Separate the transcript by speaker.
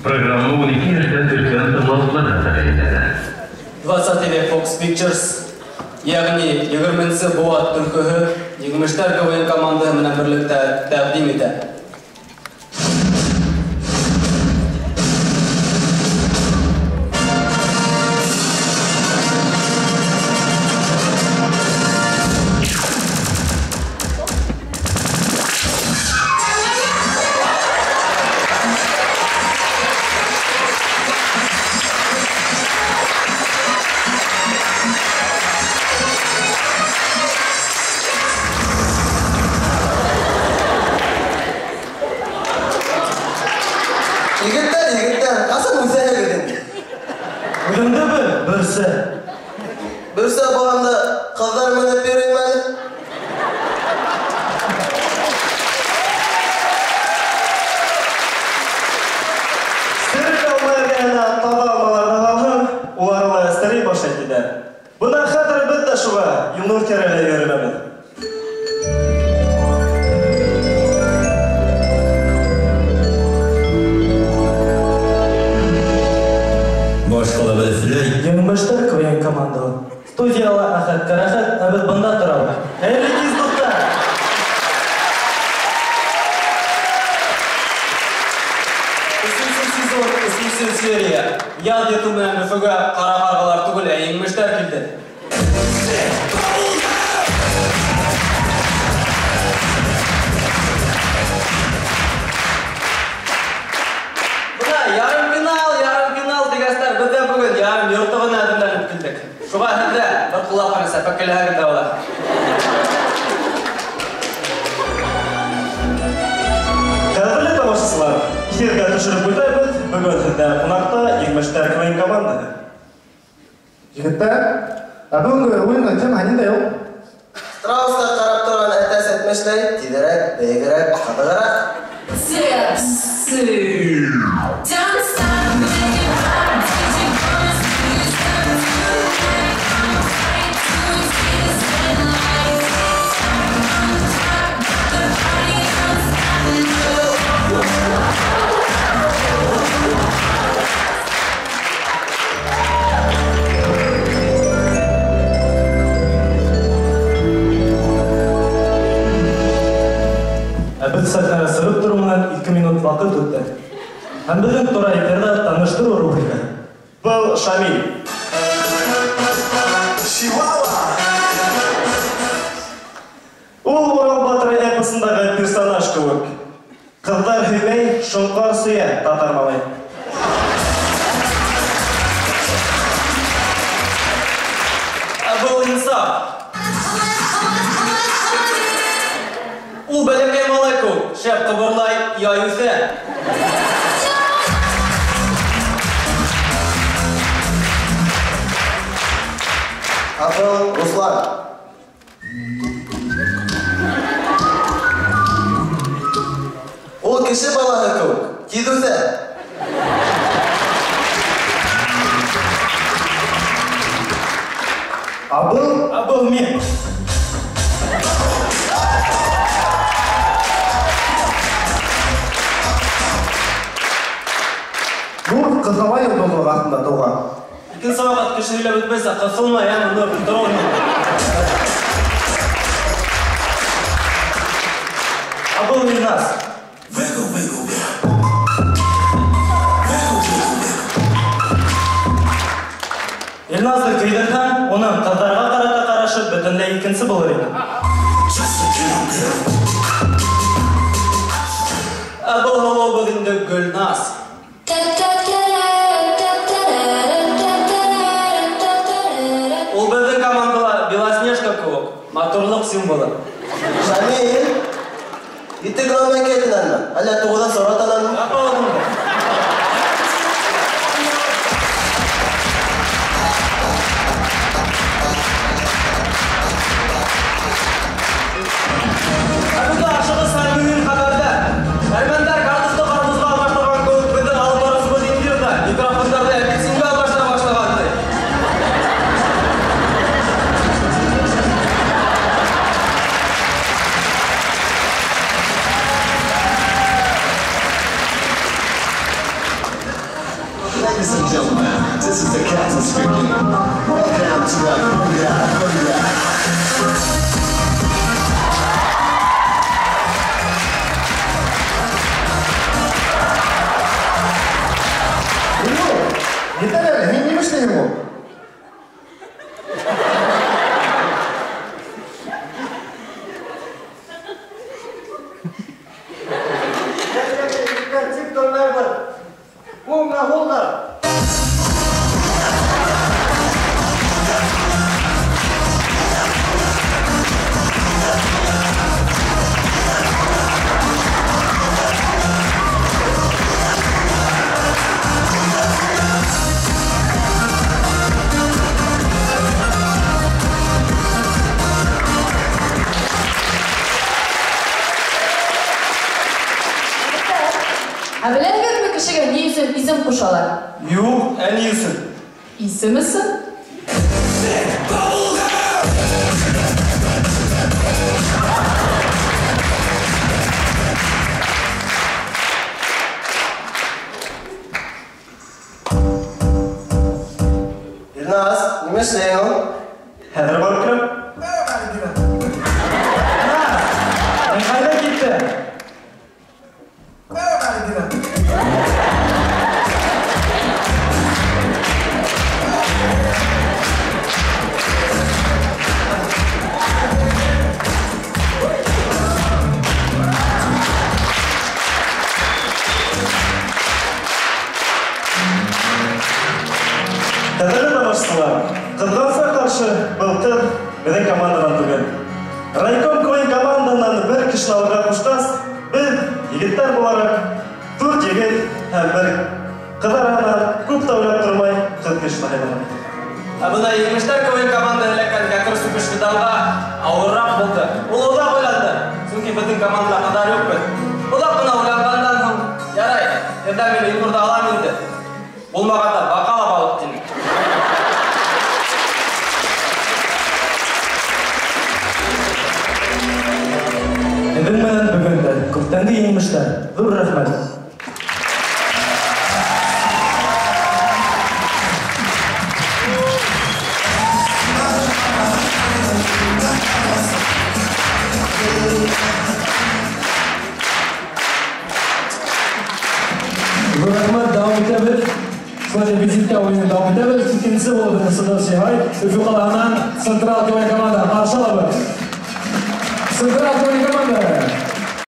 Speaker 1: Программа 12 яшьтән өлкән тыңлаучыларга тәкъдим
Speaker 2: 20 TV Fox Pictures, ягъни 20-нче Буат Төлкөһе, 20-штәр КВН командасы менән берлектә тәкъдим итә.
Speaker 3: Бірсе болғанда қыздар мініп берейін әлі?
Speaker 4: Сірік алмайғайына таба алмаларына қалғын, оларыла әстірей башайды дәр. Бұна қатыр бітті шуға, юнур керелей өрімемін.
Speaker 5: Башқылы білсілей.
Speaker 4: 25-тер көйен командалы. Студияла ақат қарақат, әбіт бұнда тұралы. Әлі кез бұқта!
Speaker 2: Үшінші сезон, үшінші серия. Ял ету менен БФГ қара-қарғалар түгіл, 25-тер келді. Бұна ярым финал дегістер бізде бүгін ярым ертығын әдімленіп келдік. Шуға әді бір құлақ қанаса пәкілі әгінді ола.
Speaker 4: Қадірлі тамашысылар, эфирге түшіріп өтайбыз, бүгін сізді қонақта 25-тер көйен командасы.
Speaker 6: Жігіттер, бүгінгі ойынға кім әнінде ел?
Speaker 3: Страусқа қарап тұрған әтәс әтмешлей, тидірек, бейгірек, қатығырақ.
Speaker 7: Don't stop making heart, teaching us to use them to I'm afraid to see the sunlight. I'm on top, the party don't stop.
Speaker 4: Әбіт сәтнәрі сұрып тұрымынан 2 минут вақыт өтті. Әмбігін тұра етерді таныштыру рубрика. Бұл Шамил. Ол Орал Батыры эпосындағы персонаж көмек. Қыздар хүймей, шоңқар сұя татармалай.
Speaker 2: Бұл инсап. Ул бәлемгей малайку, шәп қыбырлай, яюзе.
Speaker 3: Атыл Руслан. Ол кіші балаға көк, кедузе.
Speaker 4: Абыл мен.
Speaker 6: Бұл қызғалай ұлдығы артында тұлға.
Speaker 2: Икен сабақат кішілі өтмесе, қысылма, яны нұр тұрауын.
Speaker 4: Абыл Минас. Елназды көйдірхан, оның қыздарға қарата қарашы бүтінлей екінсі болыр еді.
Speaker 2: Абыл ғылу бүгінді Гүлназ. Ол біздің командала Белоснежка көк, моторлық символы.
Speaker 3: Шамил, итті граммен кетін әнмі? Әлі тұғыдан сұрatan әнмі?
Speaker 2: Апа олыңды. Әбігі ашығы сәлмігін қабарда. Әрмендар картысты қармызға алғаштырған көк біздің алып арасы бұл еңдерді. Микрофондарды әпексінге алғашына башлағанды.
Speaker 8: Ladies and gentlemen, this is the captain speaking. Welcome to the Booyah.
Speaker 6: Yeter hele, ben yemişteyim bu.
Speaker 9: Bilen mi kişiye ne için isim koşarlar?
Speaker 4: Yok, en iyisi.
Speaker 9: İsim misin?
Speaker 3: Ilnaz, nima ishlayapsan?
Speaker 4: Hadi bakalım. Ne kayda gitti? Tadırlı tanıştılar. Kızlarsa karşı былтыр біздің командадан түген. Райком көйін команданан бір кішін алға құштас, біз егіттер болаrak 4 егіт һәм бір қыдарынан көп таулап тұрмай қыз кішін айдаған.
Speaker 2: Бuna yemişler көйін команда элеккен кәкір сүпіш фидалға ауыррақ болды. Ол ұзақ ойланды. Çünkü біздің командада қыдар yok бі. Ұзақ бұна ойланғандан соң, ярай, ерда мен ұйғырды алам енді. Болмағанда бақалап алып деймін.
Speaker 4: Edim менен бүгінде көптенгі еңміштер. Зор рахмет. Зор рахмет, devam edebilir. Sonra vizitte oyunu devam edebilir. İkincisi oldu Sınır Şehay. Üfü Kalağı'ndan Sentral Köy Komanda. Karşıla bu. Sentral Köy Komanda.